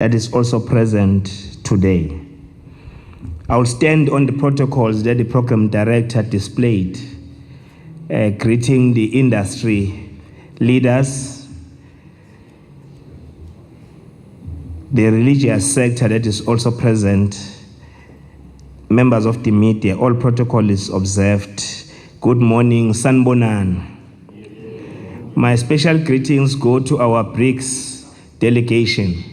that is also present today. I will stand on the protocols that the program director displayed, greeting the industry leaders, the religious sector that is also present, members of the media. All protocol is observed. Good morning, Sanbonan. My special greetings go to our BRICS delegation,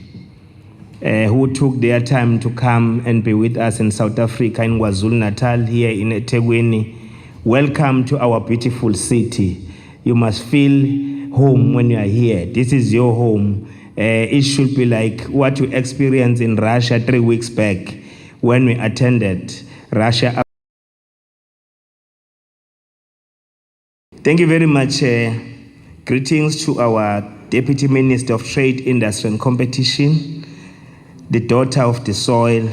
who took their time to come and be with us in South Africa, in KwaZulu-Natal, here in eThekwini. Welcome to our beautiful city. You must feel home when you are here. This is your home. It should be like what you experienced in Russia 3 weeks back when we attended Russia. Thank you very much. Greetings to our Deputy Minister of Trade, Industry and Competition, the daughter of the soil,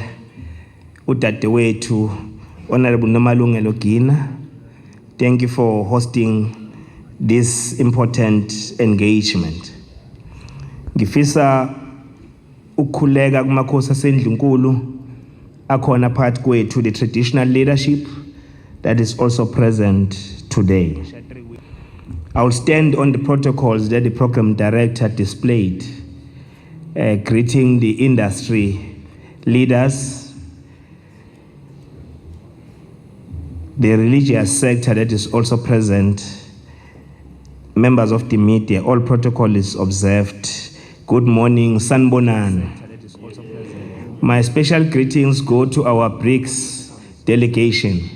Udadewethu, Honorable Nomalungelo Gina. Thank you for hosting this important engagement. Ngifisa ukukhuleka kumakhosi asendlunkulu akhona phakathi kwethu, the traditional leadership that is also present today. I will stand on the protocols that the program director displayed, greeting the industry leaders, the religious sector that is also present, members of the media. All protocol is observed. Good morning, Sanbonan. My special greetings go to our BRICS delegation,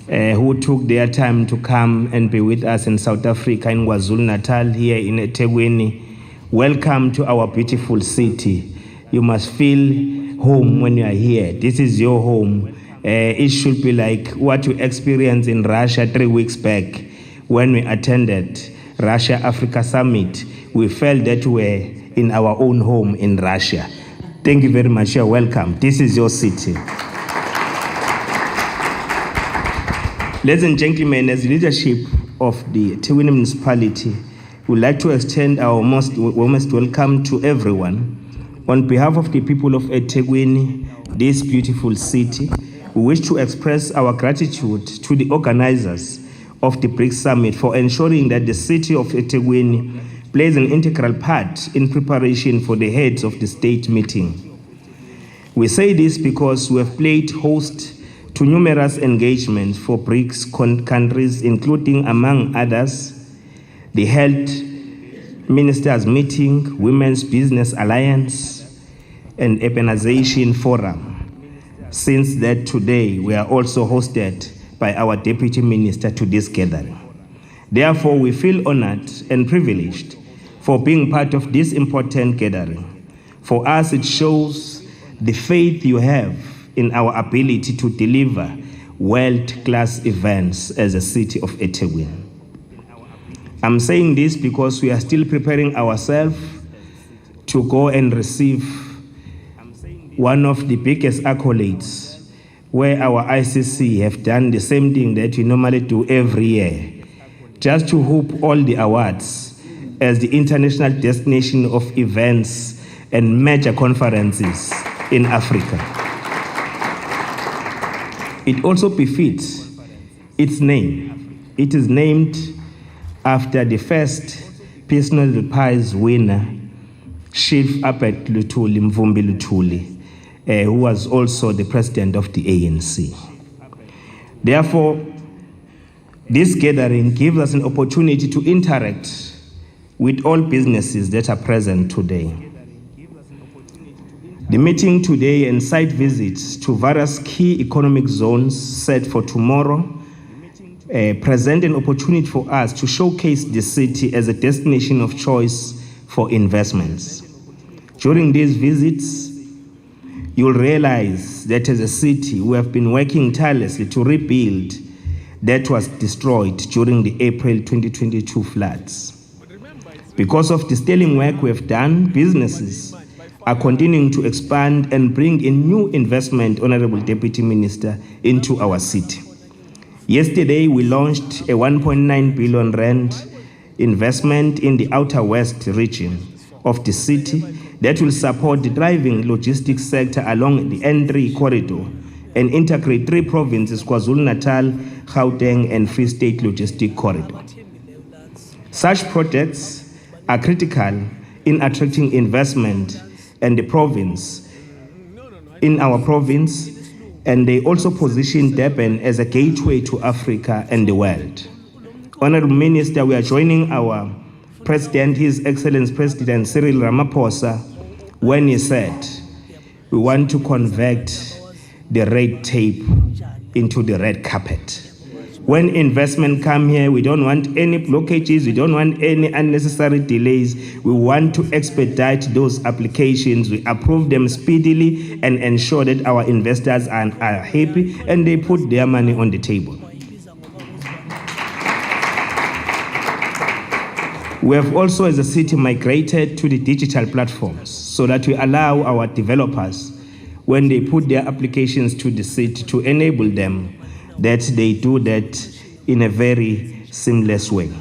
who took their time to come and be with us in South Africa, in KwaZulu-Natal, here in eThekwini. Welcome to our beautiful city. You must feel home when you are here. This is your home. It should be like what you experienced in Russia 3 weeks back when we attended Russia-Africa Summit. We felt that we were in our own home in Russia. Thank you very much. You're welcome. This is your city. Ladies and gentlemen, as the leadership of the eThekwini municipality, we would like to extend our most warmest welcome to everyone. On behalf of the people of eThekwini, this beautiful city, we wish to express our gratitude to the organizers of the BRICS Summit for ensuring that the city of eThekwini plays an integral part in preparation for the heads of the state meeting. We say this because we have played host to numerous engagements for BRICS countries, including, among others, the Health Ministers Meeting, Women's Business Alliance, and Urbanization Forum. Since that today, we are also hosted by our Deputy Minister to this gathering. Therefore, we feel honored and privileged for being part of this important gathering. For us, it shows the faith you have in our ability to deliver world-class events as a city of eThekwini. I'm saying this because we are still preparing ourselves to go and receive one of the biggest accolades, where our ICC have done the same thing that we normally do every year, just to hoop all the awards as the international destination of events and major conferences in Africa. It also befits its name. It is named after the first Peace Nobel Prize winner, Chief Albert Luthuli Mvumbi Luthuli, who was also the president of the ANC. Therefore, this gathering gives us an opportunity to interact with all businesses that are present today. The meeting today and site visits to various key economic zones set for tomorrow present an opportunity for us to showcase the city as a destination of choice for investments. During these visits, you'll realize that as a city, we have been working tirelessly to rebuild that was destroyed during the April 2022 floods. Because of the sterling work we have done, businesses are continuing to expand and bring in new investment, Honorable Deputy Minister, into our city. Yesterday, we launched a 1.9 billion rand investment in the Outer West region of the city that will support the thriving logistics sector along the N3 corridor and integrate 3 provinces, KwaZulu-Natal, Gauteng, and Free State Logistic Corridor. Such projects are critical in attracting investment in our province, and they also position Durban as a gateway to Africa and the world. Honorable Minister, we are joining our President, His Excellency President Cyril Ramaphosa, when he said we want to convert the red tape into the red carpet. When investment come here, we don't want any blockages, we don't want any unnecessary delays. We want to expedite those applications. We approve them speedily and ensure that our investors are happy and they put their money on the table. We have also, as a city, migrated to the digital platforms so that we allow our developers, when they put their applications to the city, to enable them that they do that in a very seamless way.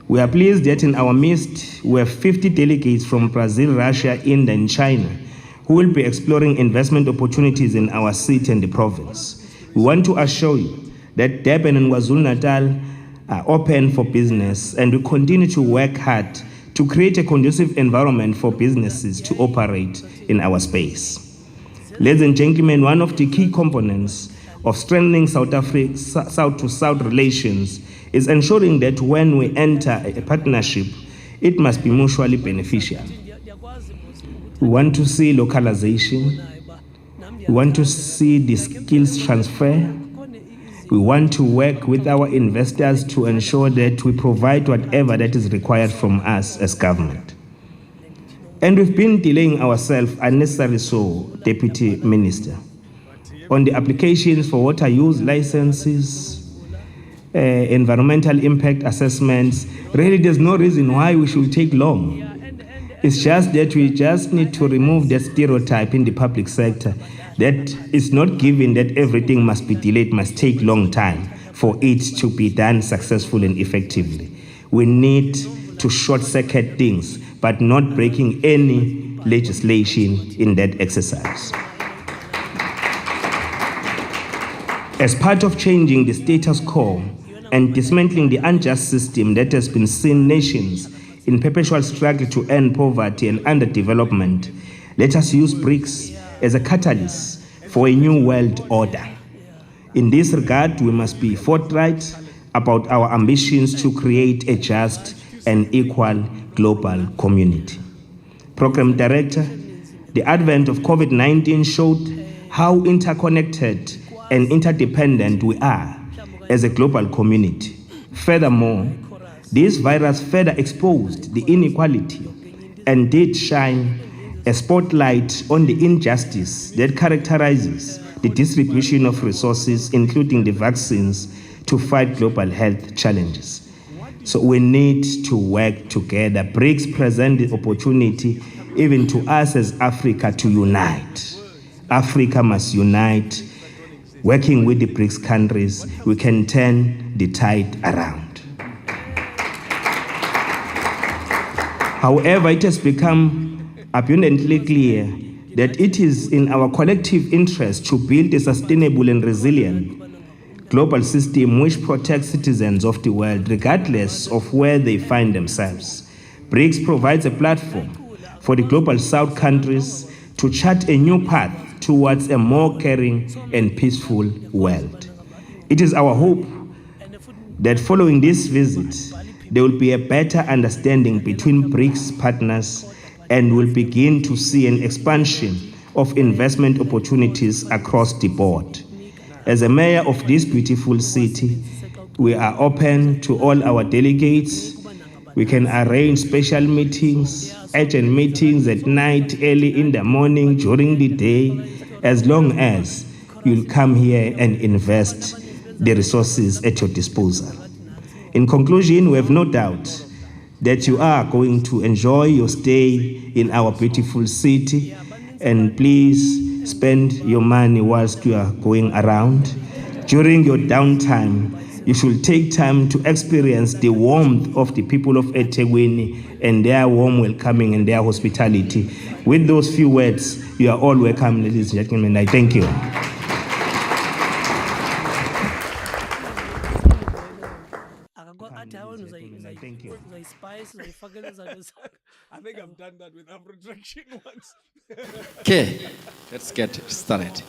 We are pleased that in our midst, we have 50 delegates from Brazil, Russia, India, and China who will be exploring investment opportunities in our city and the province. We want to assure you that Durban and KwaZulu-Natal are open for business, and we continue to work hard to create a conducive environment for businesses to operate in our space. Ladies and gentlemen, one of the key components of strengthening South-to-South relations is ensuring that when we enter a partnership, it must be mutually beneficial. We want to see localization. We want to see the skills transfer. We want to work with our investors to ensure that we provide whatever that is required from us as government. And we've been delaying ourselves unnecessarily so, Deputy Minister, on the applications for water use licenses, environmental impact assessments. Really, there's no reason why we should take long. It's just that we just need to remove that stereotype in the public sector that it's not given that everything must be delayed, must take long time for it to be done successfully and effectively. We need to short-circuit things, but not breaking any legislation in that exercise. As part of changing the status quo and dismantling the unjust system that has been seen nations in perpetual struggle to end poverty and underdevelopment, let us use BRICS as a catalyst for a new world order. In this regard, we must be forthright about our ambitions to create a just and equal global community. Program Director, the advent of COVID-19 showed how interconnected and interdependent we are as a global community. Furthermore, this virus further exposed the inequality and did shine a spotlight on the injustice that characterizes the distribution of resources, including the vaccines, to fight global health challenges. So we need to work together. BRICS present the opportunity even to us as Africa to unite. Africa must unite. Working with the BRICS countries, we can turn the tide around. However, it has become abundantly clear that it is in our collective interest to build a sustainable and resilient global system which protects citizens of the world regardless of where they find themselves. BRICS provides a platform for the global South countries to chart a new path towards a more caring and peaceful world. It is our hope that following this visit, there will be a better understanding between BRICS partners and we'll begin to see an expansion of investment opportunities across the board. As a mayor of this beautiful city, we are open to all our delegates. We can arrange special meetings, urgent meetings at night, early in the morning, during the day, as long as you'll come here and invest the resources at your disposal. In conclusion, we have no doubt that you are going to enjoy your stay in our beautiful city, and please spend your money whilst you are going around. During your downtime, you should take time to experience the warmth of the people of eThekwini and their warm welcoming and their hospitality. With those few words, you are all welcome, ladies and gentlemen. I thank you. Thank you. I think I've done that with retraction once. Okay, let's get started.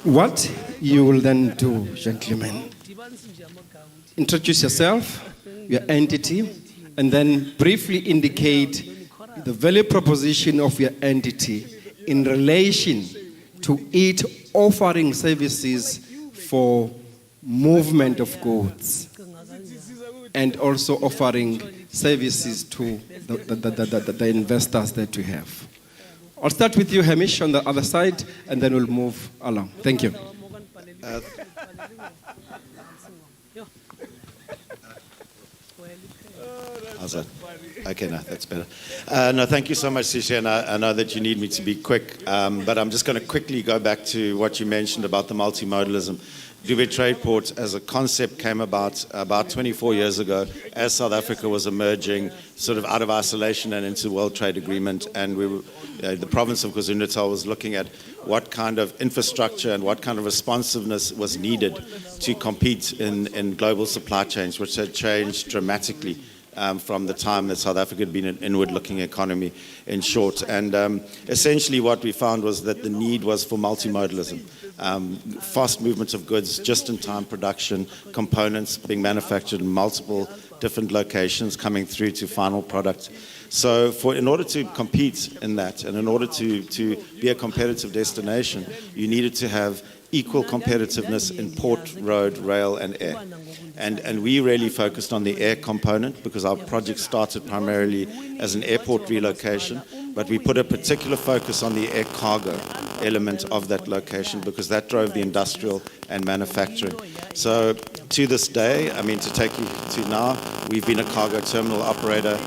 What you will then do, gentlemen, introduce yourself, your entity, and then briefly indicate the value proposition of your entity in relation to it offering services for movement of goods and also offering services to the investors that you have. I'll start with you, Hamish, on the other side, and then we'll move along. Thank you. How's that? Okay, no, that's better. No, thank you so much, Sisha, and I know that you need me to be quick, but I'm just going to quickly go back to what you mentioned about the multimodalism. Dubai Trade Port as a concept came about 24 years ago as South Africa was emerging sort of out of isolation and into the World Trade Agreement, and we were, the province of KwaZulu-Natal was looking at what kind of infrastructure and what kind of responsiveness was needed to compete in global supply chains, which had changed dramatically from the time that South Africa had been an inward-looking economy, in short. And essentially what we found was that the need was for multimodalism. Fast movement of goods, just-in-time production, components being manufactured in multiple different locations coming through to final product. So in order to compete in that and in order to be a competitive destination, you needed to have equal competitiveness in port, road, rail, and air. And we really focused on the air component because our project started primarily as an airport relocation, but we put a particular focus on the air cargo element of that location because that drove the industrial and manufacturing. So to this day, I mean, to take you to now, we've been a cargo terminal operator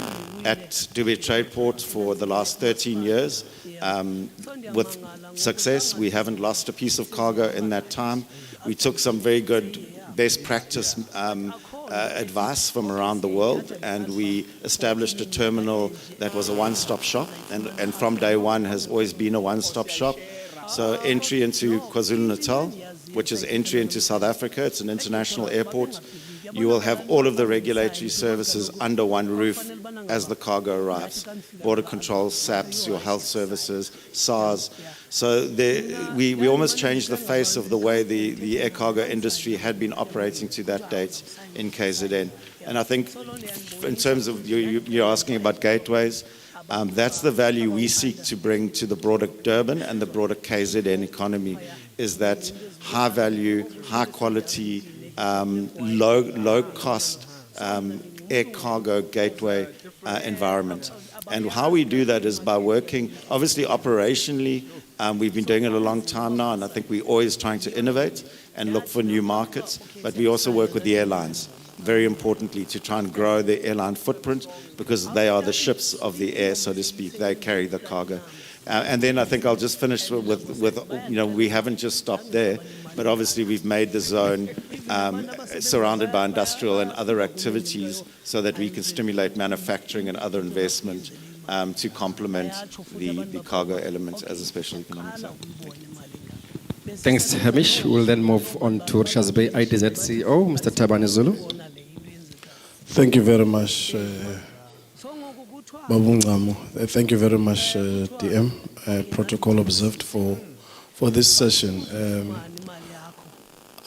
at Dubai Trade Port for the last 13 years. With success, we haven't lost a piece of cargo in that time. We took some very good best practice advice from around the world, and we established a terminal that was a one-stop shop, and from day one has always been a one-stop shop. So entry into KwaZulu-Natal, which is entry into South Africa, it's an international airport. You will have all of the regulatory services under one roof as the cargo arrives. Border control, SAPS, your health services, SARS. So we almost changed the face of the way the air cargo industry had been operating to that date in KZN. And I think in terms of, you're asking about gateways, that's the value we seek to bring to the broader Durban and the broader KZN economy, is that high value, high quality, low cost air cargo gateway environment. And how we do that is by working, obviously operationally, we've been doing it a long time now, and I think we're always trying to innovate and look for new markets, but we also work with the airlines, very importantly, to try and grow the airline footprint because they are the ships of the air, so to speak. They carry the cargo. And then I think I'll just finish with we haven't just stopped there, but obviously we've made the zone surrounded by industrial and other activities so that we can stimulate manufacturing and other investment to complement the cargo element as a special economic zone. Thanks, Hamish. We'll then move on to Richards Bay ITZ CEO, Mr. Tabani Zulu. Thank you very much, Babungamu. Thank you very much, DM. Protocol observed for this session.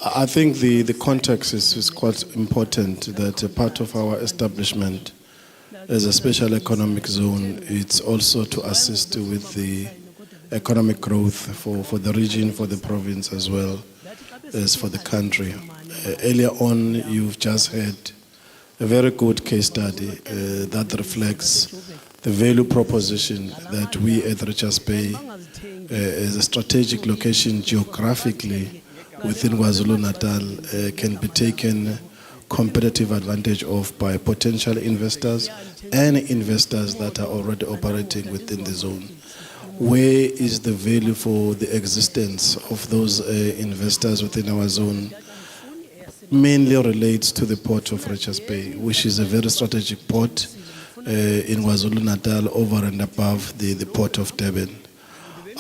I think the context is quite important, that part of our establishment as a special economic zone, it's also to assist with the economic growth for the region, for the province, as well as for the country. Earlier on, you've just had a very good case study that reflects the value proposition that we at Richards Bay, as a strategic location geographically within KwaZulu-Natal, can be taken competitive advantage of by potential investors and investors that are already operating within the zone. Where is the value for the existence of those investors within our zone? Mainly relates to the port of Richards Bay, which is a very strategic port in KwaZulu-Natal over and above the Port of Durban.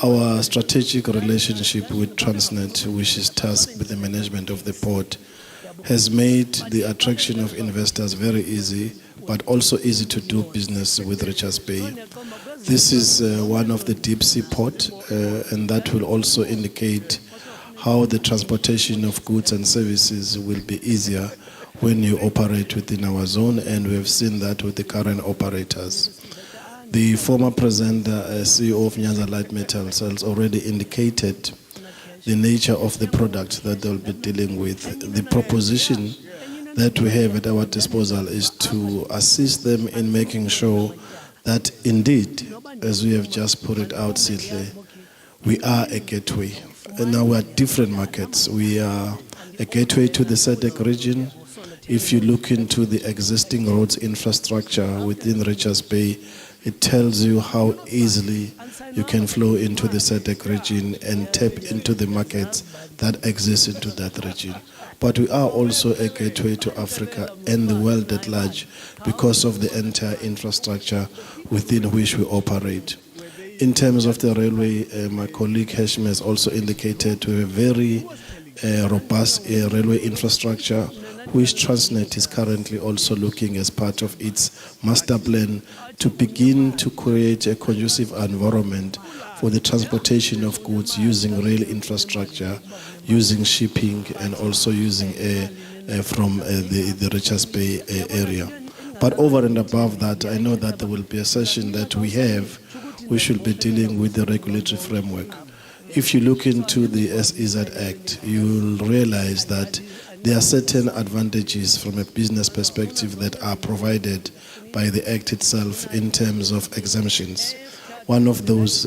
Our strategic relationship with Transnet, which is tasked with the management of the port, has made the attraction of investors very easy, but also easy to do business with Richards Bay. This is one of the deep sea port, and that will also indicate how the transportation of goods and services will be easier when you operate within our zone, and we have seen that with the current operators. The former presenter, CEO of Nyanza Light Metals, has already indicated the nature of the product that they'll be dealing with. The proposition that we have at our disposal is to assist them in making sure that indeed, as we have just put it out, Sidley, we are a gateway. And now we are different markets. We are a gateway to the SADC region. If you look into the existing roads infrastructure within Richards Bay, it tells you how easily you can flow into the SADC region and tap into the markets that exist into that region. But we are also a gateway to Africa and the world at large because of the entire infrastructure within which we operate. In terms of the railway, my colleague Hashim has also indicated we have a very robust railway infrastructure, which Transnet is currently also looking as part of its master plan to begin to create a conducive environment for the transportation of goods using rail infrastructure, using shipping, and also using air from the Richards Bay area. But over and above that, I know that there will be a session that we should be dealing with the regulatory framework. If you look into the SEZ Act, you'll realize that there are certain advantages from a business perspective that are provided by the Act itself in terms of exemptions. One of those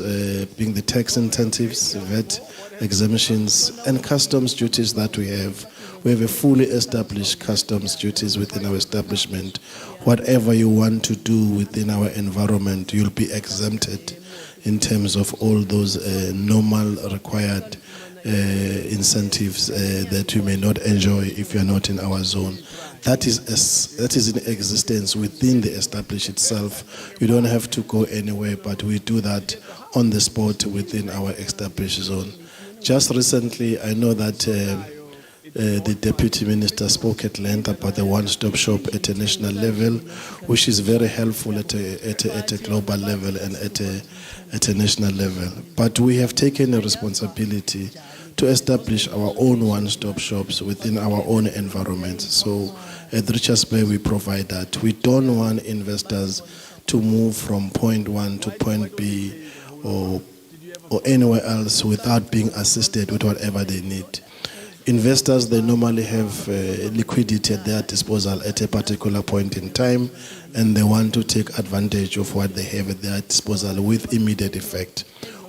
being the tax incentives, VAT exemptions, and customs duties that we have. We have a fully established customs duties within our establishment. Whatever you want to do within our environment, you'll be exempted in terms of all those normal required incentives that you may not enjoy if you're not in our zone. That is in existence within the established itself. You don't have to go anywhere, but we do that on the spot within our established zone. Just recently, I know that the Deputy Minister spoke at length about the one-stop shop at a national level, which is very helpful at a global level and at a national level. But we have taken a responsibility to establish our own one-stop shops within our own environment. So at Richards Bay, we provide that. We don't want investors to move from point one to point B or anywhere else without being assisted with whatever they need. Investors, they normally have liquidity at their disposal at a particular point in time, and they want to take advantage of what they have at their disposal with immediate effect.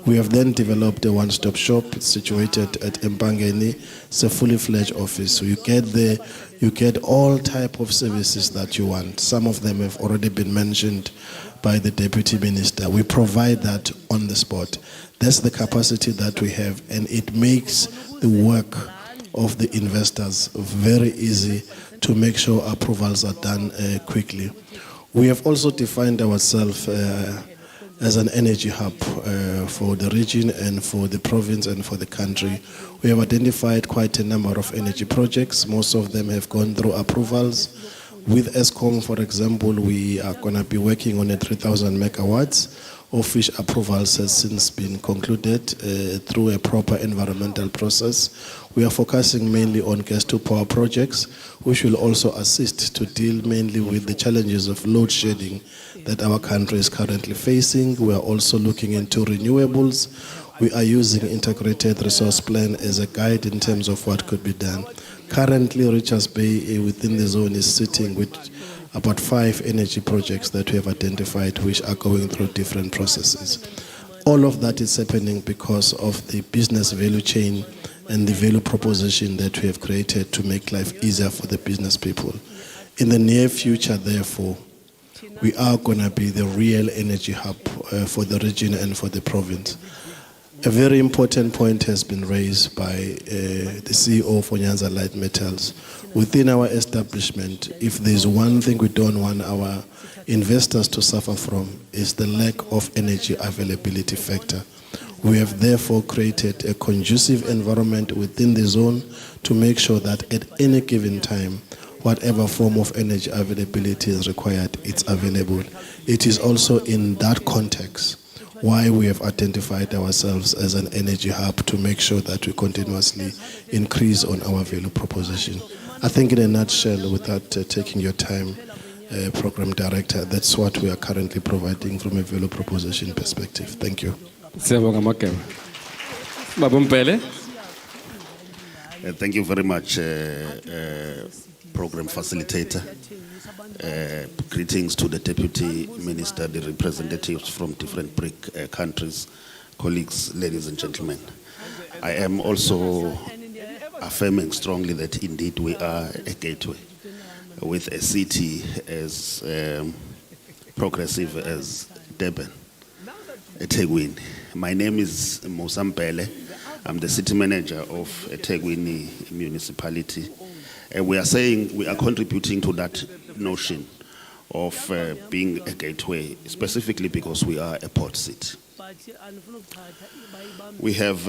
We have then developed a one-stop shop. It's situated at Mpangeni. It's a fully fledged office. So you get there, you get all type of services that you want. Some of them have already been mentioned by the Deputy Minister. We provide that on the spot. That's the capacity that we have, and it makes the work of the investors very easy to make sure approvals are done quickly. We have also defined ourselves as an energy hub for the region and for the province and for the country. We have identified quite a number of energy projects. Most of them have gone through approvals. With ESCOM, for example, we are going to be working on a 3,000 megawatts, of which approvals has since been concluded through a proper environmental process. We are focusing mainly on gas-to-power projects, which will also assist to deal mainly with the challenges of load shedding that our country is currently facing. We are also looking into renewables. We are using integrated resource plan as a guide in terms of what could be done. Currently, Richards Bay within the zone is sitting with about 5 energy projects that we have identified, which are going through different processes. All of that is happening because of the business value chain and the value proposition that we have created to make life easier for the business people. In the near future, therefore, we are going to be the real energy hub for the region and for the province. A very important point has been raised by the CEO for Nyanza Light Metals. Within our establishment, if there's one thing we don't want our investors to suffer from, is the lack of energy availability factor. We have therefore created a conducive environment within the zone to make sure that at any given time, whatever form of energy availability is required, it's available. It is also in that context why we have identified ourselves as an energy hub to make sure that we continuously increase on our value proposition. I think in a nutshell, without taking your time, Program Director, that's what we are currently providing from a value proposition perspective. Thank you. Siyabonga Magema. Baba Mpele. Thank you very much, Program Facilitator. Greetings to the Deputy Minister, the representatives from different BRIC countries, colleagues, ladies and gentlemen. I am also affirming strongly that indeed we are a gateway with a city as progressive as Durban, eThekwini. My name is Musampele. I'm the city manager of eThekwini municipality. We are saying we are contributing to that notion of being a gateway, specifically because we are a port city. We have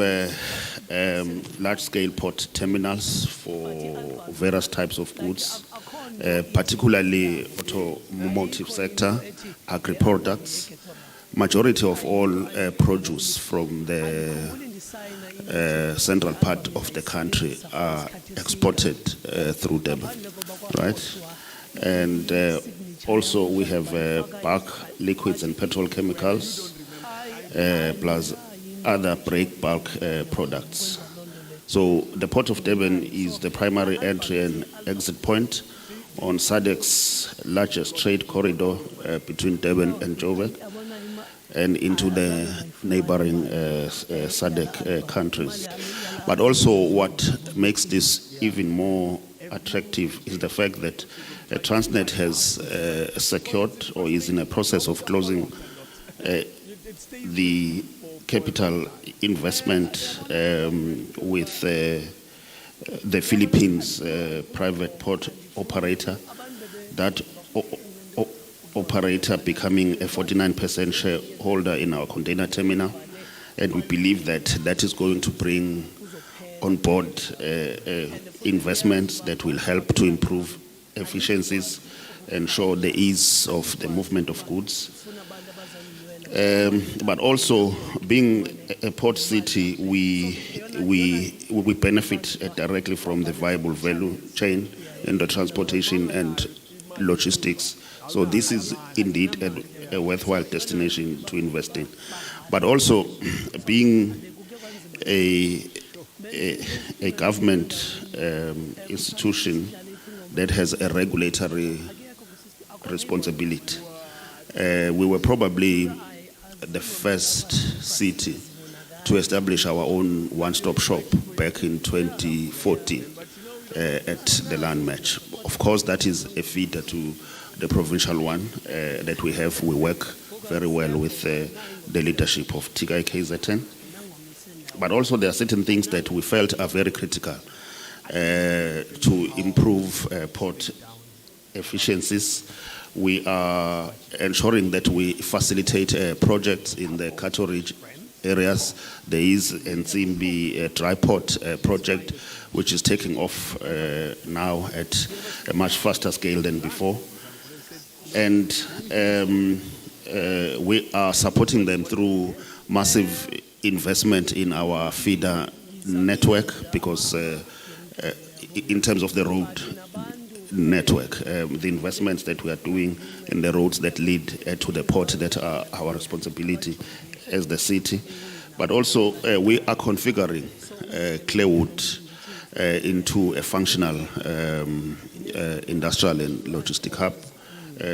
large-scale port terminals for various types of goods, particularly automotive sector, agri-products. Majority of all produce from the central part of the country are exported through Durban, right? And also we have bulk liquids and petrochemicals, plus other break bulk products. So the Port of Durban is the primary entry and exit point on SADC's largest trade corridor between Durban and Joburg and into the neighboring SADC countries. But also what makes this even more attractive is the fact that Transnet has secured or is in a process of closing the capital investment with the Philippines private port operator, that operator becoming a 49% shareholder in our container terminal. And we believe that that is going to bring on board investments that will help to improve efficiencies, ensure the ease of the movement of goods. But also, being a port city, we benefit directly from the viable value chain in the transportation and logistics. So this is indeed a worthwhile destination to invest in. But also, being a government institution that has a regulatory responsibility, we were probably the first city to establish our own one-stop shop back in 2014 at the land match. Of course, that is a feeder to the provincial one that we have. We work very well with the leadership of KZN. But also there are certain things that we felt are very critical to improve port efficiencies. We are ensuring that we facilitate projects in the Kato Ridge areas. There is Nsimbi dry port project, which is taking off now at a much faster scale than before. And we are supporting them through massive investment in our feeder network, because in terms of the road network, the investments that we are doing in the roads that lead to the port, that are our responsibility as the city. But also we are configuring Clearwood into a functional industrial and logistic hub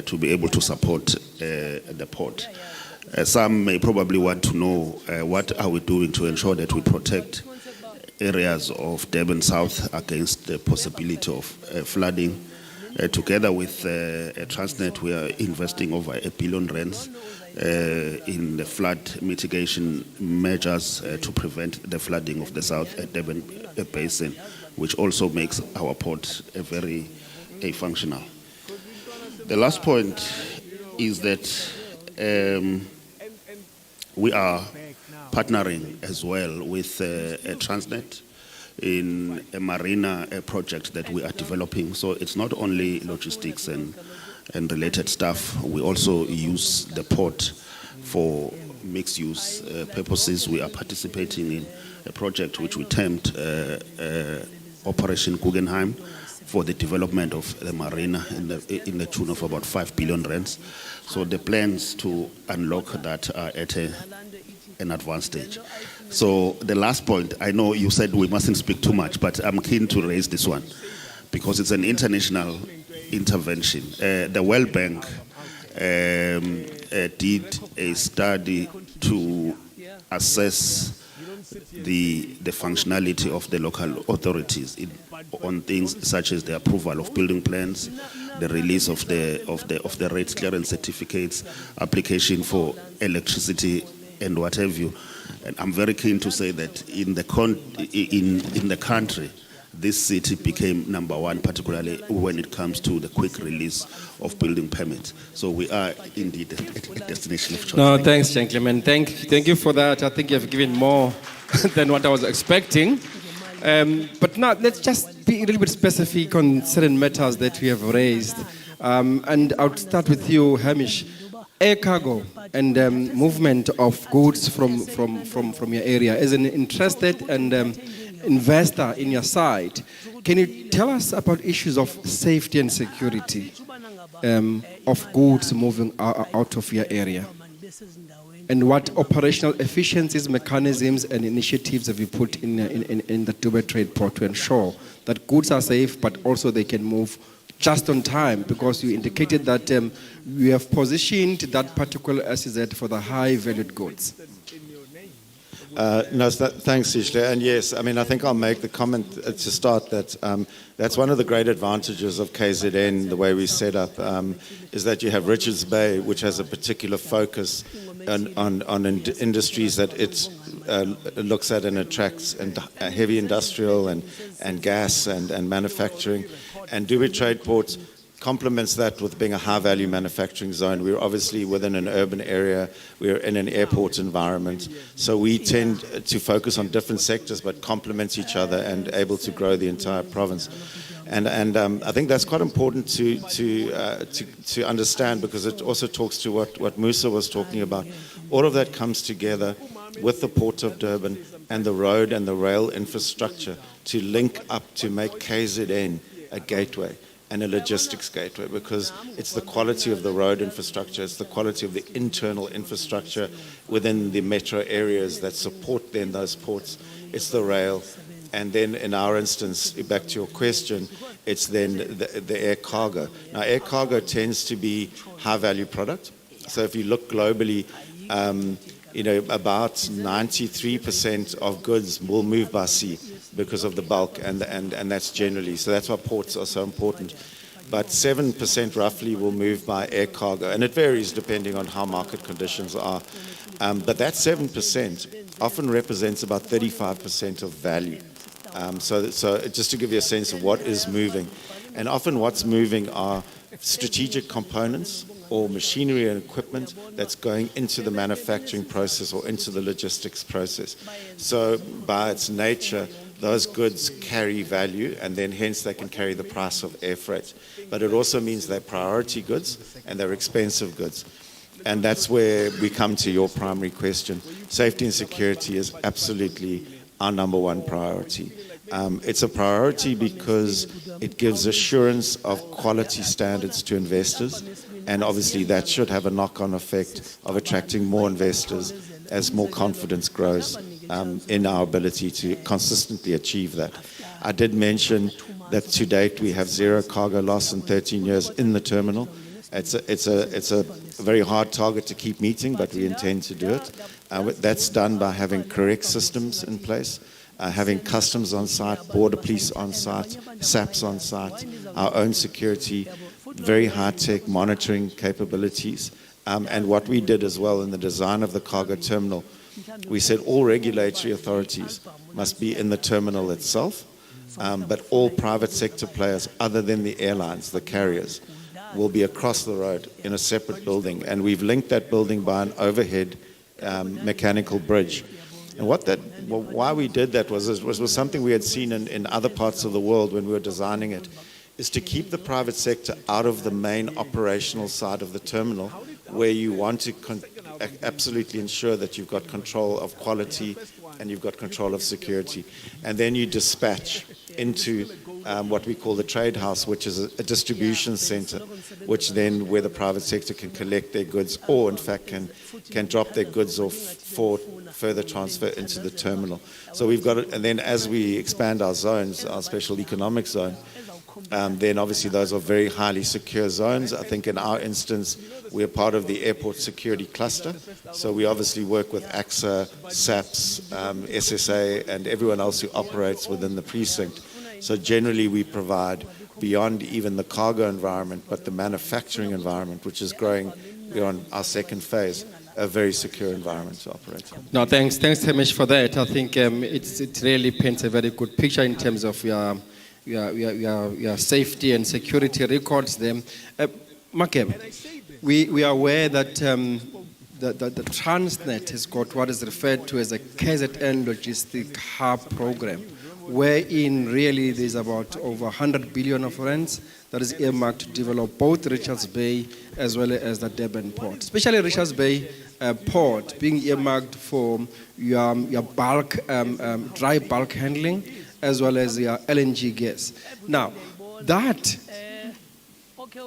to be able to support the port. Some may probably want to know what are we doing to ensure that we protect areas of Durban South against the possibility of flooding. Together with Transnet, we are investing over R1 billion in the flood mitigation measures to prevent the flooding of the South Durban Basin, which also makes our port very functional. The last point is that we are partnering as well with Transnet in a marina project that we are developing. So it's not only logistics and related stuff. We also use the port for mixed-use purposes. We are participating in a project which we termed Operation Guggenheim for the development of the marina in the tune of about 5 billion rands. So the plans to unlock that are at an advanced stage. So the last point, I know you said we mustn't speak too much, but I'm keen to raise this one because it's an international intervention. The World Bank did a study to assess the functionality of the local authorities on things such as the approval of building plans, the release of the rates clearance certificates, application for electricity, and what have you. And I'm very keen to say that in the country, this city became number one, particularly when it comes to the quick release of building permits. So we are indeed a destination of choice. No, thanks, gentlemen. Thank you for that. I think you have given more than what I was expecting. But now let's just be a little bit specific on certain matters that we have raised. And I'll start with you, Hamish. Air cargo and movement of goods from your area. As an interested and investor in your site, can you tell us about issues of safety and security of goods moving out of your area? And what operational efficiencies, mechanisms, and initiatives have you put in the Durban Trade Port to ensure that goods are safe, but also they can move just on time? Because you indicated that we have positioned that particular SEZ for the high-valued goods. Thanks, Ishle. And yes, I mean, I think I'll make the comment to start that that's one of the great advantages of KZN, the way we set up, is that you have Richards Bay, which has a particular focus on industries that it looks at and attracts, and heavy industrial and gas and manufacturing. And Durban Trade Port complements that with being a high-value manufacturing zone. We're obviously within an urban area. We're in an airport environment. So we tend to focus on different sectors but complement each other and able to grow the entire province. And I think that's quite important to understand, because it also talks to what Musa was talking about. All of that comes together with the Port of Durban and the road and the rail infrastructure to link up to make KZN a gateway and a logistics gateway, because it's the quality of the road infrastructure, it's the quality of the internal infrastructure within the metro areas that support then those ports, it's the rail, and then in our instance, back to your question, it's then the air cargo. Now, air cargo tends to be high-value product. So if you look globally, about 93% of goods will move by sea because of the bulk, and that's generally. So that's why ports are so important. But 7% roughly will move by air cargo, and it varies depending on how market conditions are. But that 7% often represents about 35% of value. So just to give you a sense of what is moving. And often what's moving are strategic components or machinery and equipment that's going into the manufacturing process or into the logistics process. So by its nature, those goods carry value, and then hence they can carry the price of air freight. But it also means they're priority goods and they're expensive goods. And that's where we come to your primary question. Safety and security is absolutely our number one priority. It's a priority because it gives assurance of quality standards to investors, and obviously that should have a knock-on effect of attracting more investors as more confidence grows in our ability to consistently achieve that. I did mention that to date we have zero cargo loss in 13 years in the terminal. It's a very hard target to keep meeting, but we intend to do it. That's done by having correct systems in place. having customs on site, border police on site, SAPs on site, our own security, very high-tech monitoring capabilities. And what we did as well in the design of the cargo terminal, we said all regulatory authorities must be in the terminal itself, but all private sector players other than the airlines, the carriers, will be across the road in a separate building. And we've linked that building by an overhead mechanical bridge. And why we did that was something we had seen in other parts of the world when we were designing it, is to keep the private sector out of the main operational side of the terminal, where you want to absolutely ensure that you've got control of quality and you've got control of security. And then you dispatch into what we call the trade house, which is a distribution center, which then where the private sector can collect their goods or in fact can drop their goods off for further transfer into the terminal. So we've got it, and then as we expand our zones, our special economic zone, then obviously those are very highly secure zones. I think in our instance, we're part of the airport security cluster. So we obviously work with AXA, SAPS, SSA, and everyone else who operates within the precinct. So generally we provide beyond even the cargo environment, but the manufacturing environment, which is growing. We're on our second phase, a very secure environment to operate in. No, thanks Hamish for that. I think it really paints a very good picture in terms of your safety and security records there. Makeb, we are aware that the Transnet has got what is referred to as a KZN logistic hub program, wherein really there's about over 100 billion of rents that is earmarked to develop both Richards Bay as well as the Durban port. Especially Richards Bay port being earmarked for your bulk, dry bulk handling, as well as your LNG gas. Now, that,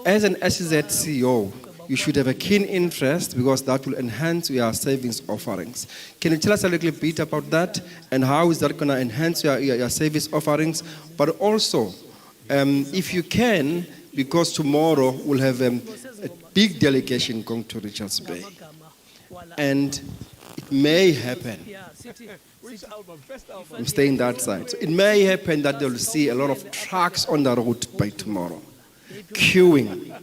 as an SEZ CEO, you should have a keen interest because that will enhance your savings offerings. Can you tell us a little bit about that and how is that going to enhance your service offerings? But also, if you can, because tomorrow we'll have a big delegation going to Richards Bay, and it may happen. I'm staying that side. So it may happen that they'll see a lot of trucks on the road by tomorrow, queuing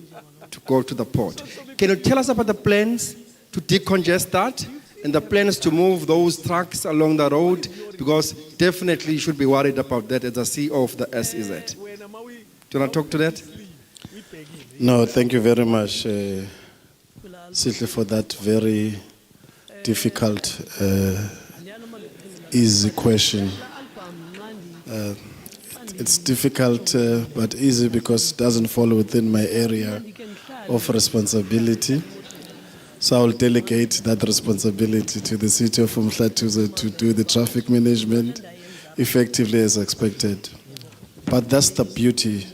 to go to the port. Can you tell us about the plans to decongest that and the plans to move those trucks along the road? Because definitely you should be worried about that as a CEO of the SEZ. Do you want to talk to that? No, thank you very much, Sihle, for that very difficult, easy question. It's difficult but easy because it doesn't fall within my area of responsibility. So I will delegate that responsibility to the city of Umhlathuze to do the traffic management effectively as expected. But that's the beauty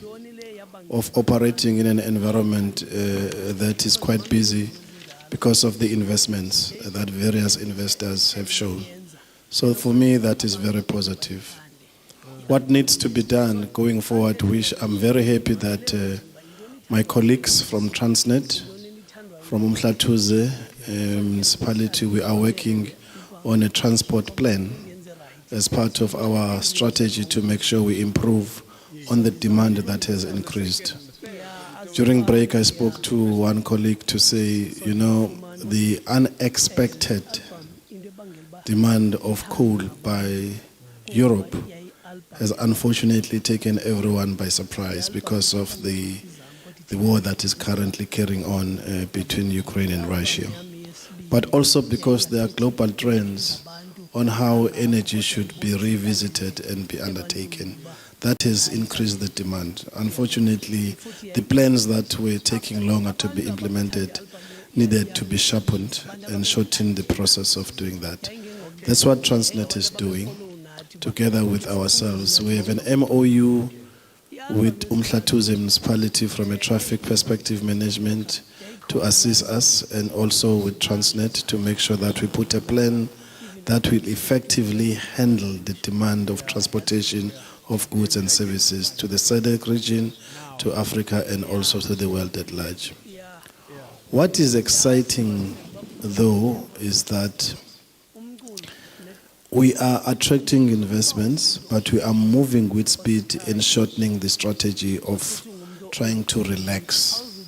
of operating in an environment that is quite busy because of the investments that various investors have shown. So for me, that is very positive. What needs to be done going forward, which I'm very happy that my colleagues from Transnet, from Umhlathuze municipality, we are working on a transport plan as part of our strategy to make sure we improve on the demand that has increased. During break, I spoke to one colleague to say, the unexpected demand of coal by Europe has unfortunately taken everyone by surprise because of the war that is currently carrying on between Ukraine and Russia. But also because there are global trends on how energy should be revisited and be undertaken. That has increased the demand. Unfortunately, the plans that were taking longer to be implemented needed to be sharpened and shorten the process of doing that. That's what Transnet is doing together with ourselves. We have an MOU with Umhlathuze municipality from a traffic perspective management to assist us, and also with Transnet to make sure that we put a plan that will effectively handle the demand of transportation of goods and services to the SADC region, to Africa, and also to the world at large. What is exciting, though, is that We are attracting investments, but we are moving with speed and shortening the strategy of trying to relax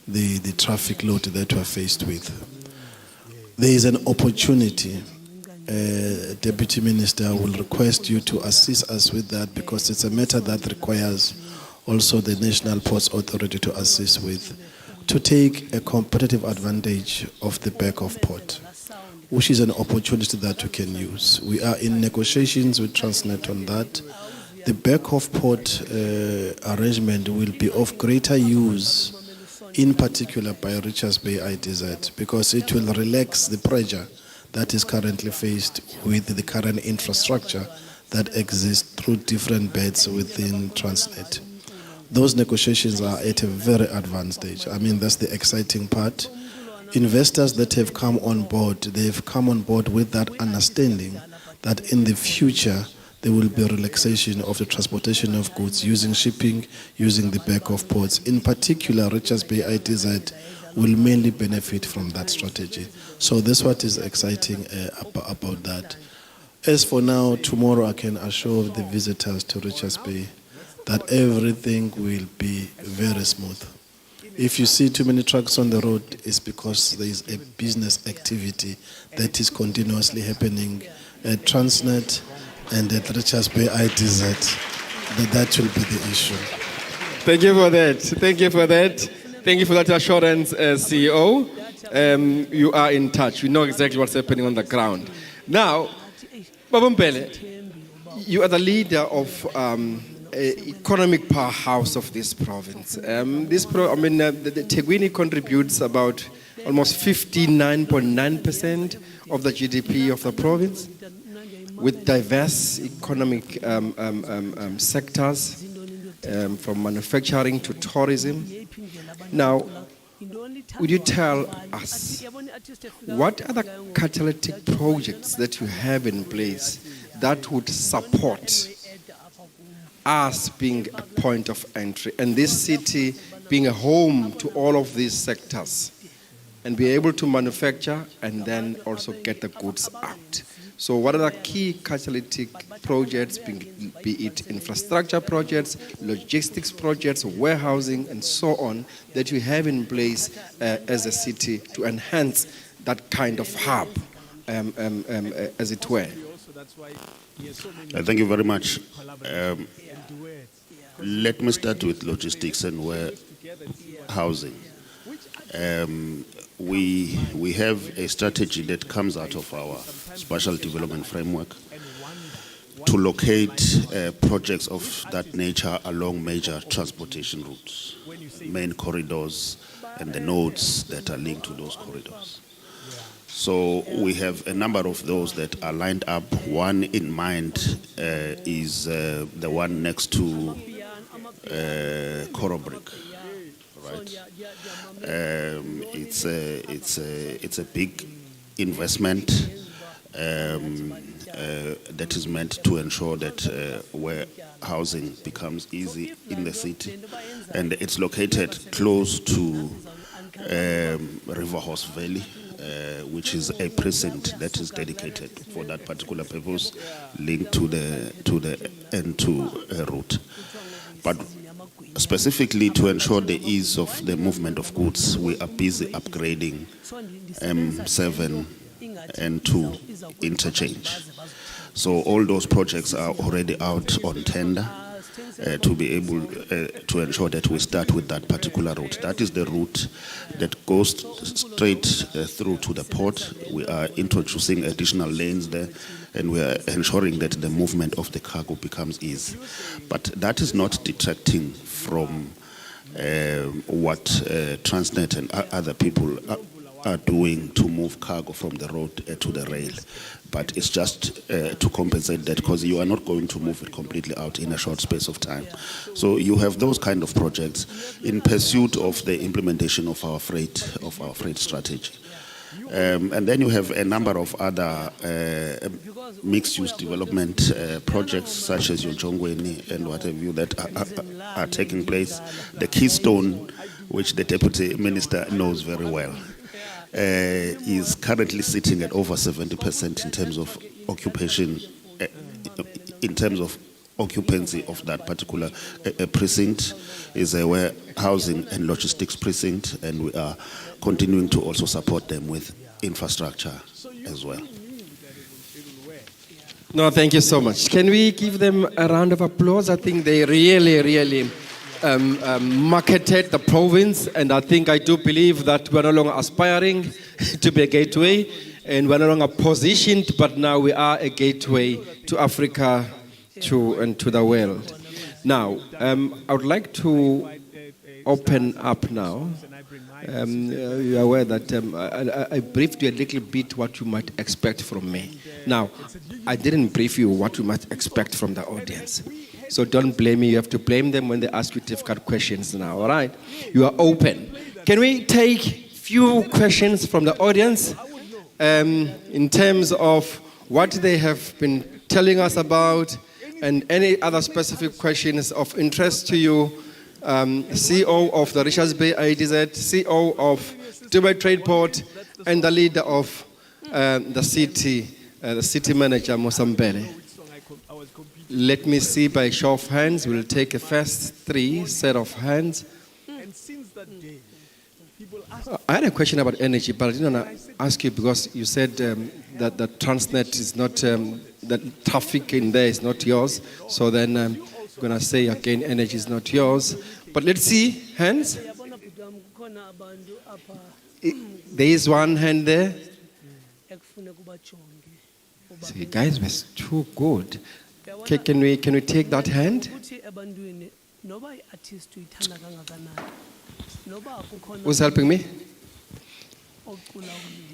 the traffic load that we are faced with. There is an opportunity. Deputy Minister will request you to assist us with that because it's a matter that requires also the National Ports Authority to assist with, to take a competitive advantage of the back of port, which is an opportunity that we can use. We are in negotiations with Transnet on that. The back of port arrangement will be of greater use, in particular by Richards Bay ITZ, because it will relax the pressure that is currently faced with the current infrastructure that exists through different beds within Transnet. Those negotiations are at a very advanced stage. I mean, that's the exciting part. Investors that have come on board, they've come on board with that understanding that in the future, there will be a relaxation of the transportation of goods using shipping, using the back of ports. In particular, Richards Bay ITZ will mainly benefit from that strategy. So that's what is exciting about that. As for now, tomorrow I can assure the visitors to Richards Bay that everything will be very smooth. If you see too many trucks on the road, it's because there is a business activity that is continuously happening at Transnet and at Richards Bay ITZ. That will be the issue. Thank you for that. Thank you for that. Thank you for that assurance, CEO. You are in touch. We know exactly what's happening on the ground. Now, Babumpele, you are the leader of economic powerhouse of this province. The Tegwini contributes about almost 59.9% of the GDP of the province, with diverse economic sectors, from manufacturing to tourism. Now, would you tell us what are the catalytic projects that you have in place that would support us being a point of entry and this city being a home to all of these sectors and be able to manufacture and then also get the goods out? So what are the key catalytic projects, be it infrastructure projects, logistics projects, warehousing, and so on, that you have in place as a city to enhance that kind of hub, as it were? Thank you very much. Let me start with logistics and warehousing. We have a strategy that comes out of our spatial development framework to locate projects of that nature along major transportation routes, main corridors, and the nodes that are linked to those corridors. So we have a number of those that are lined up. One in mind is the one next to Korobrick. Right. It's a big investment that is meant to ensure that warehousing becomes easy in the city, and it's located close to River Horse Valley, which is a precinct that is dedicated for that particular purpose, linked to the N2 route. But specifically to ensure the ease of the movement of goods, we are busy upgrading M7 and 2 interchange. So all those projects are already out on tender to be able to ensure that we start with that particular route. That is the route that goes straight through to the port. We are introducing additional lanes there, and we are ensuring that the movement of the cargo becomes easy. But that is not detracting from what Transnet and other people are doing to move cargo from the road to the rail. But it's just to compensate that, because you are not going to move it completely out in a short space of time. So you have those kind of projects in pursuit of the implementation of our freight strategy. And then you have a number of other mixed-use development projects, such as your Jongweni and what have you, that are taking place. The Keystone, which the Deputy Minister knows very well, is currently sitting at over 70% in terms of occupation, in terms of occupancy of that particular precinct, is a warehousing and logistics precinct, and we are continuing to also support them with infrastructure as well. No, thank you so much. Can we give them a round of applause? I think they really marketed the province, and I do believe that we're no longer aspiring to be a gateway, and we're no longer positioned, but now we are a gateway to Africa and to the world. Now, I would like to open up now. You're aware that I briefed you a little bit what you might expect from me. Now, I didn't brief you what you might expect from the audience. So don't blame me. You have to blame them when they ask you difficult questions now, all right? You are open. Can we take few questions from the audience in terms of what they have been telling us about and any other specific questions of interest to you? CEO of the Richards Bay IDZ, CEO of Dubai Trade Port, and the leader of the city manager, Mosambele. Let me see by show of hands. We'll take a first 3 set of hands. I had a question about energy, but I didn't want to ask you because you said that the Transnet is not, that traffic in there is not yours. So then I'm going to say again, energy is not yours. But let's see, hands. There is one hand there. See, guys, was too good. Okay, can we take that hand? Who's helping me?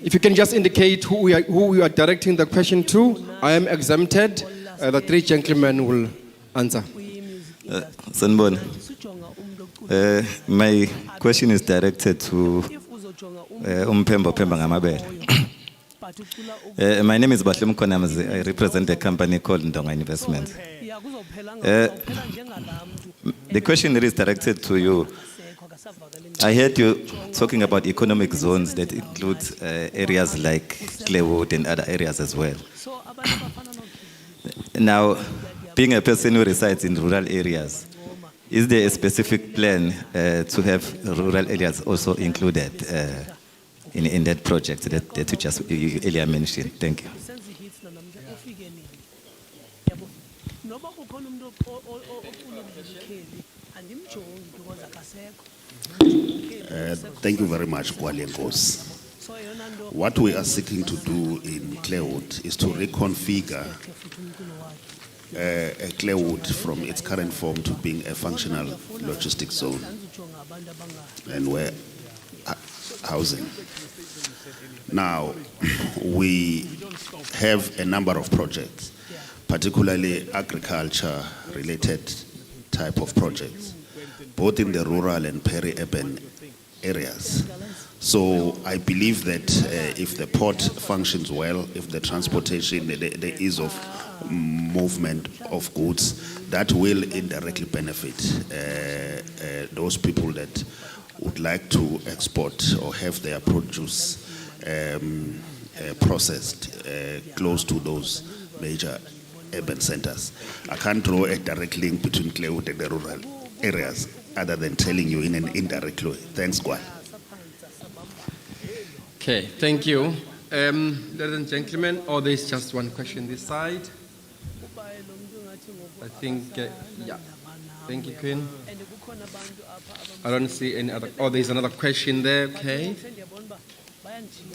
If you can just indicate who we are directing the question to, I am exempted. The 3 gentlemen will answer. Sanbon, my question is directed to Pemba Ngamabele. My name is Batlem Konamzi. I represent a company called Ndonga Investments. The question is directed to you. I heard you talking about economic zones that include areas like Claywood and other areas as well. Now, being a person who resides in rural areas, is there a specific plan to have rural areas also included in that project that you earlier mentioned? Thank you. Thank you very much, Kwali Nkos. What we are seeking to do in Claywood is to reconfigure Claywood from its current form to being a functional logistics zone and where housing. Now, we have a number of projects, particularly agriculture-related type of projects, both in the rural and peri-urban areas. So I believe that if the port functions well, if the transportation, the ease of movement of goods, that will indirectly benefit those people that would like to export or have their produce processed close to those major urban centers. I can't draw a direct link between Claywood and the rural areas other than telling you in an indirect way. Thanks, Gwal. Okay, thank you. Ladies and gentlemen, there's just one question this side. I think, yeah. Thank you, Queen. I don't see any other. There's another question there, okay.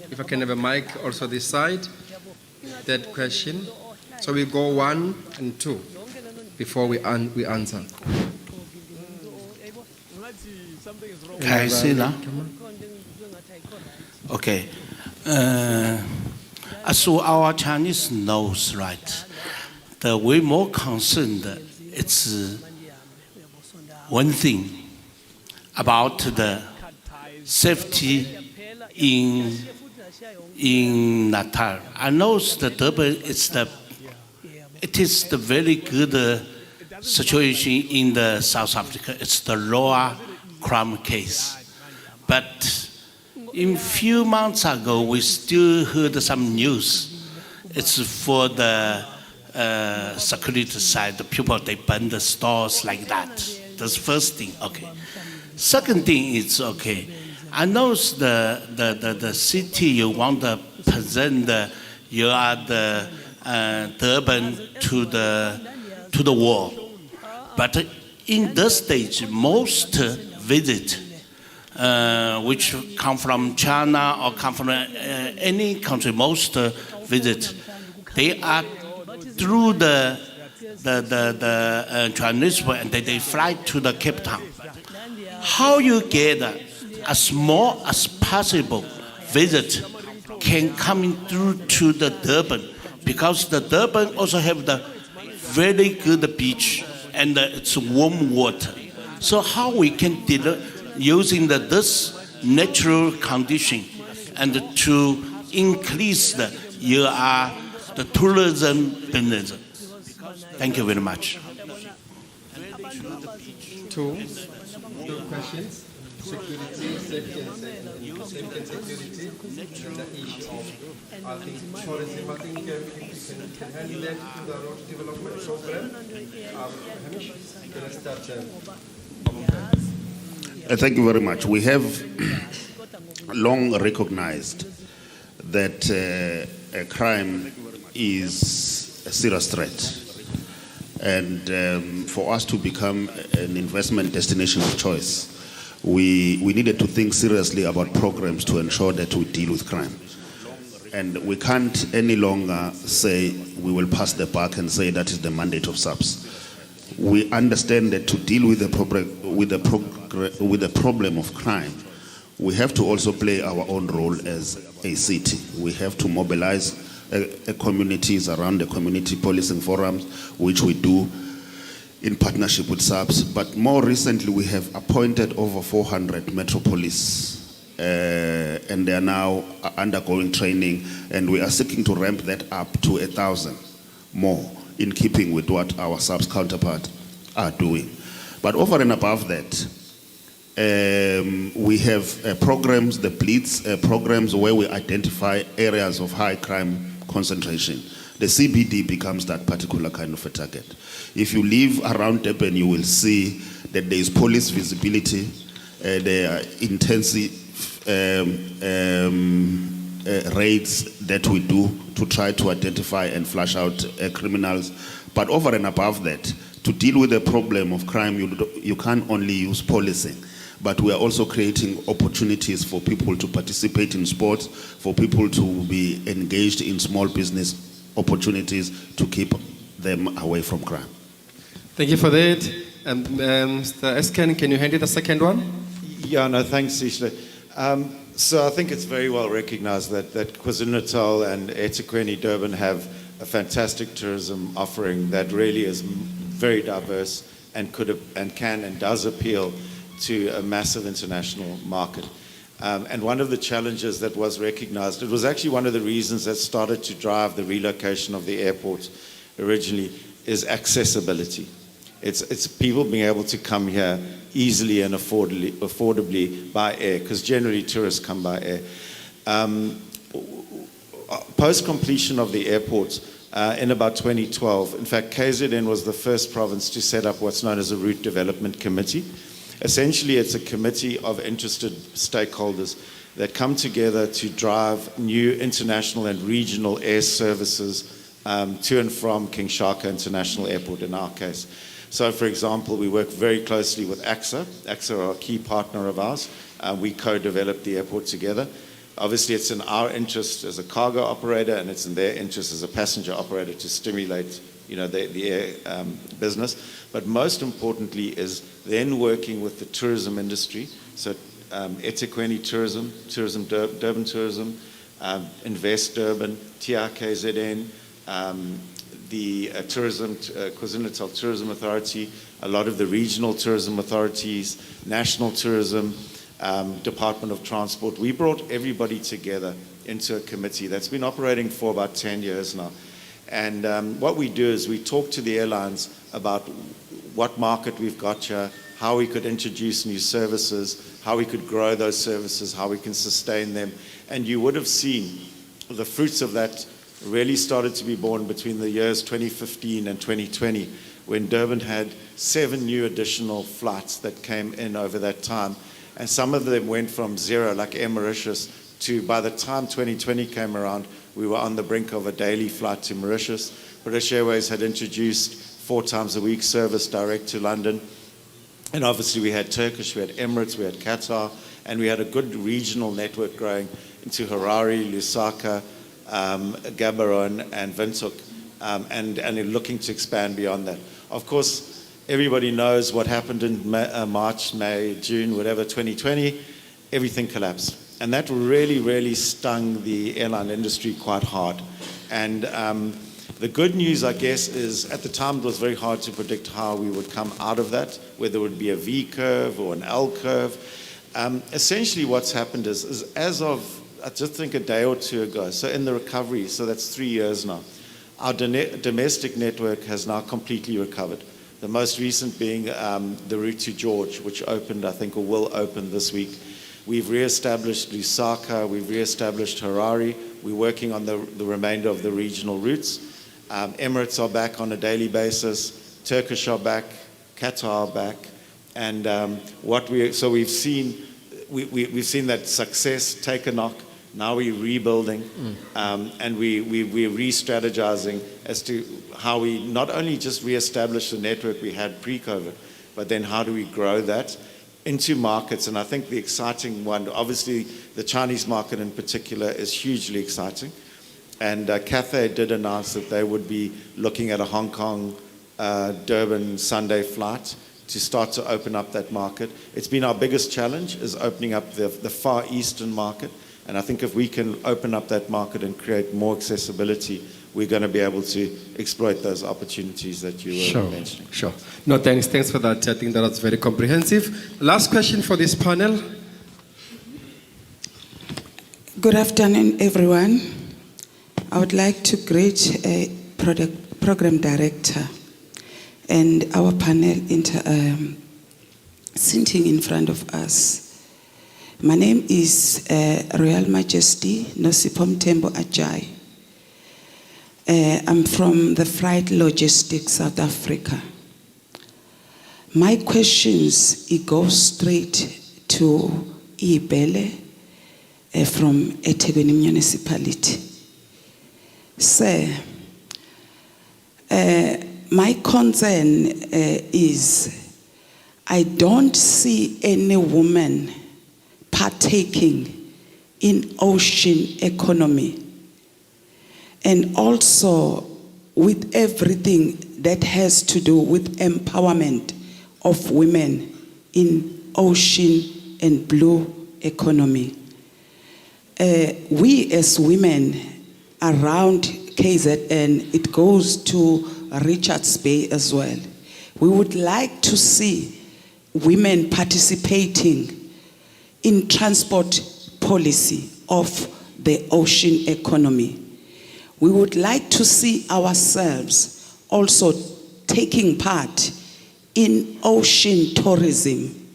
If I can have a mic also this side. That question. So we go 1 and 2 before we answer. Can I see now? Okay. So our Chinese knows, right, that we're more concerned it's one thing about the safety in Natal. I know the Durban it is the very good situation in the South Africa. It's the lower crime case. But in few months ago, we still heard some news. it's for the security side. The people, they burn the stores like that. That's first thing, okay. Second thing is, okay, I know the city you want to present, you are the Durban to the world. But in this stage, most visit, which come from China or come from any country, most visit, they are through the Chinese way, and they fly to the Cape Town. How you get as small as possible visit can come in through to the Durban, because the Durban also have the very good beach and it's warm water. So how we can using this natural condition and to increase the tourism business. Thank you very much. Two questions. Security, safety and security, and the issue of, I think, tourism. I think you can handle that to the road development program. Hamish, let's start. Thank you very much. We have long recognized that crime is a serious threat. And for us to become an investment destination of choice, we needed to think seriously about programs to ensure that we deal with crime. And we can't any longer say we will pass the buck and say that is the mandate of SAPS. We understand that to deal with the problem of crime, we have to also play our own role as a city. We have to mobilize communities around the community policing forums, which we do in partnership with SAPS. But more recently, we have appointed over 400 Metro Police, and they are now undergoing training, and we are seeking to ramp that up to 1,000 more, in keeping with what our SAPS counterparts are doing. But over and above that, we have programs, the Blitz programs, where we identify areas of high crime concentration. The CBD becomes that particular kind of a target. If you live around Durban, you will see that there is police visibility, there are intensive raids that we do to try to identify and flush out criminals. But over and above that, to deal with the problem of crime, you can't only use policing, but we are also creating opportunities for people to participate in sports, for people to be engaged in small business opportunities to keep them away from crime. Thank you for that. Mr. Esken, can you handle the second one? Yeah, no, thanks, Sishle. So I think it's very well recognized that KwaZulu-Natal and eThekwini Durban have a fantastic tourism offering that really is very diverse and can and does appeal to a massive international market. And one of the challenges that was recognized, it was actually one of the reasons that started to drive the relocation of the airport originally, is accessibility. It's people being able to come here easily and affordably by air, because generally tourists come by air. Post-completion of the airport in about 2012, in fact, KZN was the first province to set up what's known as a Route Development Committee. Essentially, it's a committee of interested stakeholders that come together to drive new international and regional air services to and from King Shaka International Airport in our case. So, for example, we work very closely with AXA. AXA are a key partner of ours. We co-developed the airport together. Obviously, it's in our interest as a cargo operator, and it's in their interest as a passenger operator to stimulate, the air business. But most importantly is then working with the tourism industry. So, eThekwini Tourism, Durban Tourism, Invest Durban, TRKZN, the KwaZulu-Natal Tourism Authority, a lot of the regional tourism authorities, national tourism, Department of Transport. We brought everybody together into a committee that's been operating for about 10 years now. And what we do is we talk to the airlines about what market we've got here, how we could introduce new services, how we could grow those services, how we can sustain them. And you would have seen the fruits of that really started to be born between the years 2015 and 2020, when Durban had 7 new additional flights that came in over that time. And some of them went from 0, like Air Mauritius, to by the time 2020 came around, we were on the brink of a daily flight to Mauritius. British Airways had introduced 4 times a week service direct to London. And obviously we had Turkish, we had Emirates, we had Qatar, and we had a good regional network growing into Harare, Lusaka, Gaborone, and Windhoek, and looking to expand beyond that. Of course, everybody knows what happened in March, May, June, whatever, 2020, everything collapsed. And that really, really stung the airline industry quite hard. And the good news, I guess, is at the time it was very hard to predict how we would come out of that, whether it would be a V curve or an L curve. Essentially what's happened is as of, I just think a day or 2 ago, so in the recovery, so that's 3 years now, our domestic network has now completely recovered. The most recent being the route to George, which opened, I think, or will open this week. We've re-established Lusaka, we've re-established Harare, we're working on the remainder of the regional routes. Emirates are back on a daily basis, Turkish are back, Qatar are back, and so we've seen that success take a knock. Now we're rebuilding, and we're re-strategizing as to how we not only just re-establish the network we had pre-COVID, but then how do we grow that into markets. And I think the exciting one, obviously the Chinese market in particular, is hugely exciting. And Cathay did announce that they would be looking at a Hong Kong, Durban Sunday flight to start to open up that market. It's been our biggest challenge, is opening up the Far Eastern market. And I think if we can open up that market and create more accessibility, we're going to be able to exploit those opportunities that you were mentioning. Sure. No, thanks for that. I think that was very comprehensive. Last question for this panel. Good afternoon, everyone. I would like to greet a program director and our panel sitting in front of us. My name is Royal Majesty Nosipho Mthembu Ajay. I'm from the Freight Logistics South Africa. My questions, it goes straight to Ibele from eThekwini Municipality. Sir, my concern is I don't see any woman partaking in ocean economy, and also with everything that has to do with empowerment of women in ocean and blue economy. We as women around KZN, it goes to Richards Bay as well. We would like to see women participating in transport policy of the ocean economy. We would like to see ourselves also taking part in ocean tourism.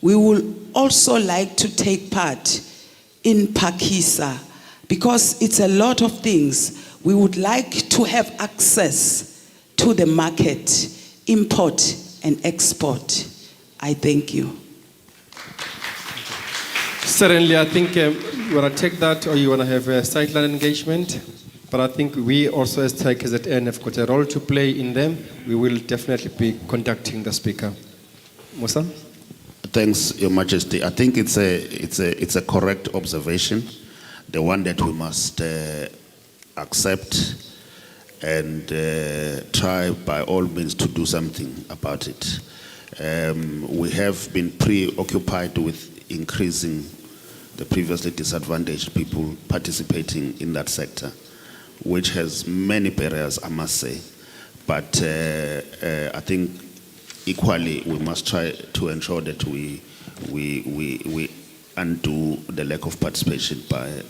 We would also like to take part in Pakisa, because it's a lot of things. We would like to have access to the market, import and export. I thank you. Certainly, I think you want to take that, or you want to have a sideline engagement. But I think we also as KZN have got a role to play in them. We will definitely be contacting the speaker. Musa? Thanks, Your Majesty. I think it's a correct observation, the one that we must accept and try by all means to do something about it. We have been preoccupied with increasing the previously disadvantaged people participating in that sector, which has many barriers, I must say. But I think equally we must try to ensure that we undo the lack of participation by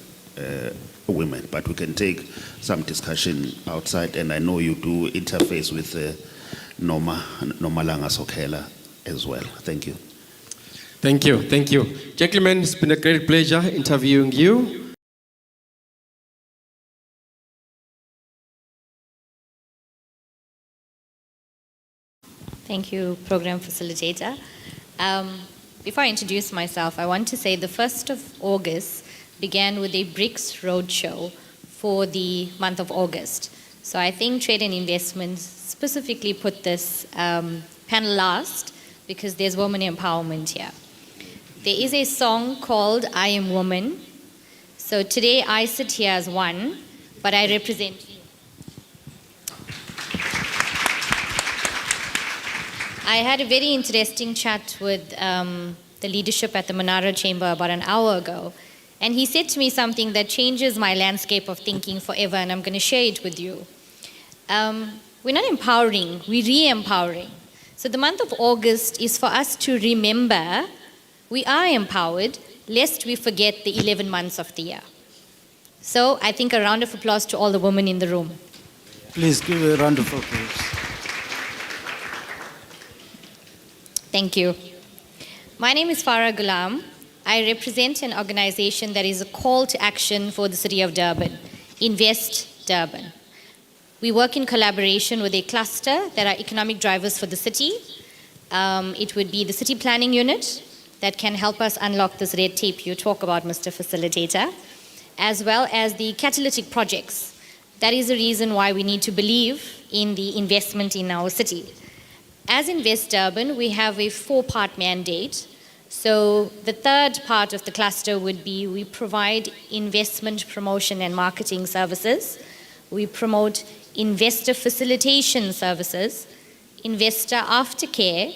women. But we can take some discussion outside, and I know you do interface with Noma Langa Sokhela as well. Thank you. Thank you. Thank you. Gentlemen, it's been a great pleasure interviewing you. Thank you, Program Facilitator. Before I introduce myself, I want to say the 1st of August began with a BRICS roadshow for the month of August. So I think Trade and Investment specifically put this panel last because there's women empowerment here. There is a song called I Am Woman. So today I sit here as one, but I represent you. I had a very interesting chat with the leadership at the Manara Chamber about an hour ago, and he said to me something that changes my landscape of thinking forever, and I'm going to share it with you. We're not empowering, we're re-empowering. So the month of August is for us to remember we are empowered, lest we forget the 11 months of the year. So I think a round of applause to all the women in the room. Please give a round of applause. Thank you. My name is Farah Ghulam. I represent an organization that is a call to action for the city of Durban, Invest Durban. We work in collaboration with a cluster that are economic drivers for the city. It would be the city planning unit that can help us unlock this red tape you talk about, Mr. Facilitator, as well as the catalytic projects. That is the reason why we need to believe in the investment in our city. As Invest Durban, we have a 4-part mandate. So the third part of the cluster would be we provide investment promotion and marketing services. We promote investor facilitation services, investor aftercare,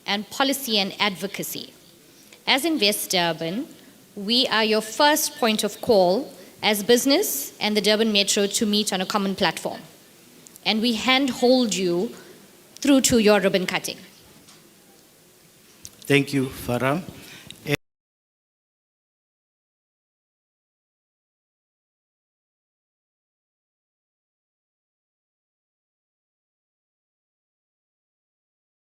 and policy and advocacy. As Invest Durban, we are your first point of call as business and the Durban Metro to meet on a common platform. And we handhold you through to your ribbon cutting. Thank you, Farah.